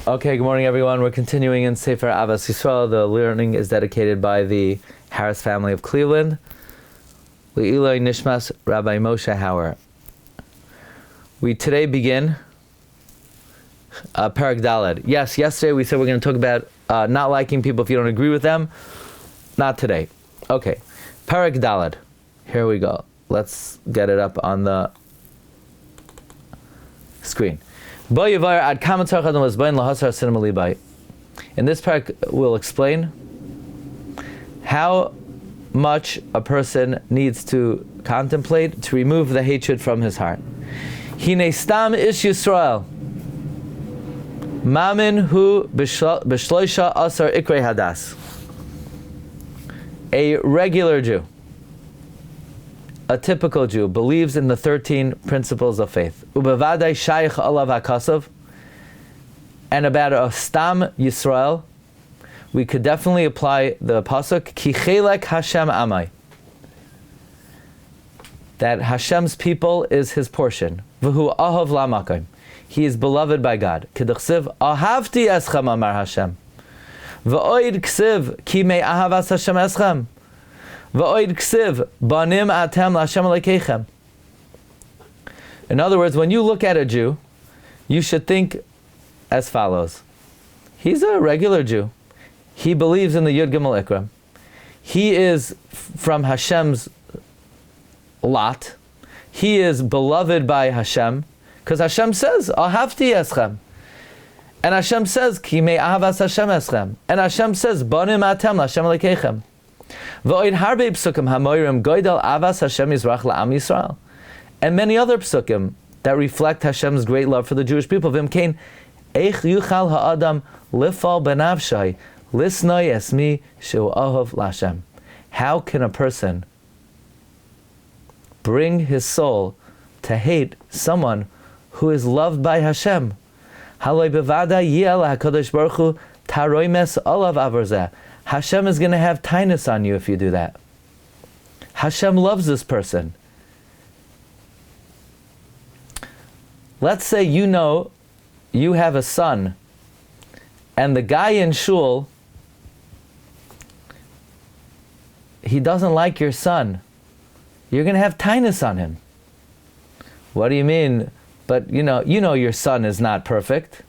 Okay, good morning everyone. We're continuing in Sefer Ahavas Yisroel. The learning is dedicated by the Harris family of Cleveland. Le'iloi Nishmas Rabbi Moshe Hauer. We today begin Parak Daled. Yes, yesterday we said we're going to talk about not liking people if you don't agree with them. Not today. Okay, Parak Daled. Here we go. Let's get it up on the screen. In this parak, we'll explain how much a person needs to contemplate to remove the hatred from his heart. Hine stam ish Yisroel mamin hu b'shloisha asar ikrei hadas. A regular Jew, a typical Jew, believes in the 13 principles of faith. Ubevadai shaykh alav hakasav. And about a stam Yisroel, we could definitely apply the pasuk ki chelek Hashem amai. That Hashem's people is His portion. V'hu ahav lamakim. He is beloved by God. K'dachsiv ahavti eschem amar Hashem. V'oid ksiv ki me ahavas Hashem eschem. V'oid ksiv banim atem l'Hashem alekeichem. In other words, when you look at a Jew, you should think as follows. He's a regular Jew. He believes in the Yud Gimel Ikram. He is from Hashem's lot. He is beloved by Hashem, because Hashem says, Ahavti eschem. And Hashem says, Ki me ahavas Hashem eschem. And Hashem says, Banim atem l'Hashem alekeichem. V'oid harbe psukim hamoirim goydel avas Hashem yizrach la'am Yisrael. And many other psukim that reflect Hashem's great love for the Jewish people. V'im kein eich yuchal ha'adam lifal benavshai lisnoi esmi shu ahav l'Hashem. How can a person bring his soul to hate someone who is loved by Hashem? Haloi bevada yiel hakadosh baruch hu taroimes olav avarzeh. Hashem is going to have tinus on you if you do that. Hashem loves this person. Let's say you have a son, and the guy in shul, he doesn't like your son. You're going to have tinus on him. What do you mean? But you know your son is not perfect.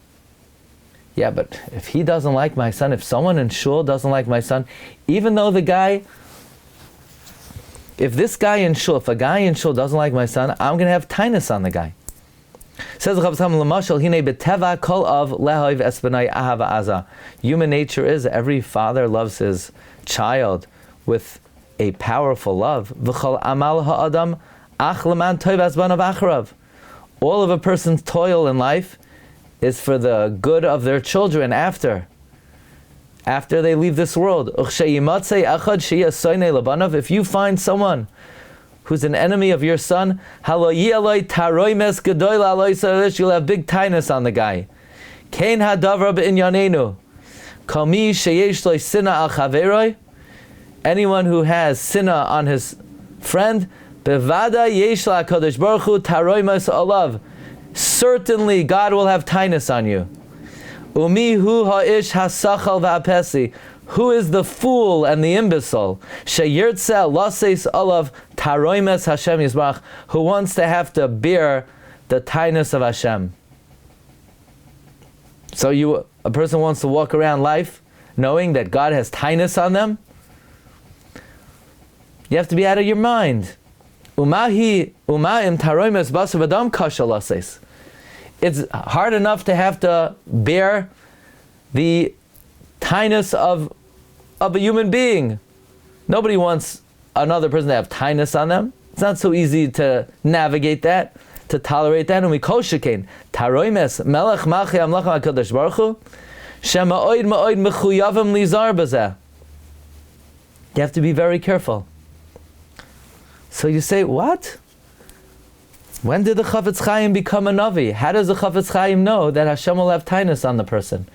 Yeah, but if he doesn't like my son, if someone in shul doesn't like my son, even though if a guy in shul doesn't like my son, I'm going to have tinus on the guy. Says the Chav Lamashal, Hine beteva kol av lehoiv esbenai ahava aza. Human nature is every father loves his child with a powerful love. V'chol amal ha'adam ach leman toiv azbanav acharav. All of a person's toil in life is for the good of their children after they leave this world. If you find someone who's an enemy of your son, you'll have big tinus on the guy. Anyone who has sinna on his friend, certainly God will have tinus on you. Who is the fool and the imbecile? Who wants to have to bear the tinus of Hashem. So a person wants to walk around life knowing that God has tinus on them? You have to be out of your mind. It's hard enough to have to bear the tinus of a human being. Nobody wants another person to have tinus on them. It's not so easy to navigate that, to tolerate that. And we kol shekain taroimes melech malchei amlach hakadosh baruch hu shema oid ma'oid mechuyavim lizar bazeh. You have to be very careful. So you say, what? When did the Chafetz Chaim become a Navi? How does the Chafetz Chaim know that Hashem will have tinus on the person?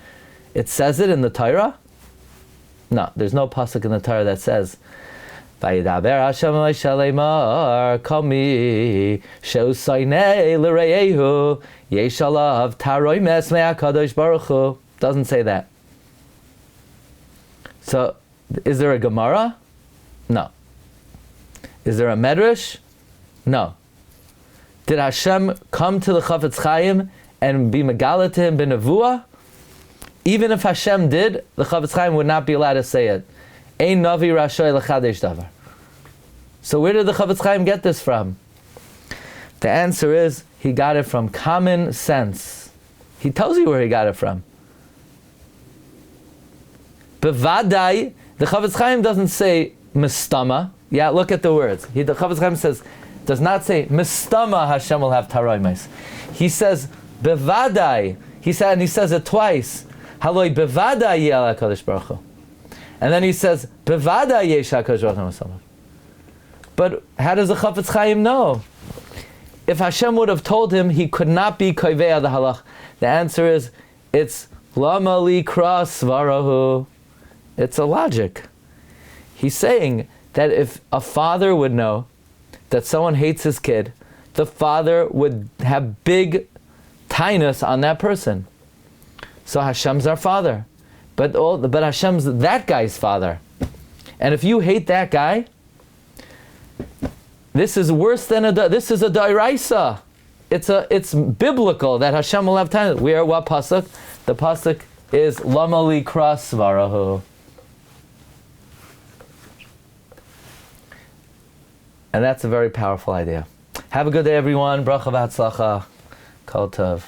It says it in the Torah? No, there's no pasuk in the Torah that says, Vayidaber Hashem Moshe leimar kami she'usaynei l'reyehu yesh alav taroimes me'akadosh baruch hu. Doesn't say that. So, is there a Gemara? No. Is there a Medrash? No. Did Hashem come to the Chafetz Chaim and be Megala to him b'nevuah? Even if Hashem did, the Chafetz Chaim would not be allowed to say it. Ein navi rashoy lechadesh davar. So where did the Chafetz Chaim get this from? The answer is, he got it from common sense. He tells you where he got it from. Bevadai, the Chafetz Chaim doesn't say mistama. Yeah, look at the words. The Chafetz Chaim does not say mistama Hashem will have taroimes. He says bevadai. And he says it twice. Haloi bevadai yel HaKadosh Baruch Hu. And then he says bevadai yesh HaKadosh Baruch Hu. But how does the Chafetz Chaim know? If Hashem would have told him he could not be koivei the halach, the answer is, it's lama li kras svarahu. It's a logic. He's saying that if a father would know that someone hates his kid, the father would have big tainus on that person. So Hashem's our father. But Hashem's that guy's father. And if you hate that guy, this is worse than this is a dairaisa. It's biblical that Hashem will have time. We are what pasuk? The pasuk is lamali kras varahu. And that's a very powerful idea. Have a good day, everyone. Bracha v'hatzlacha. Kol tov.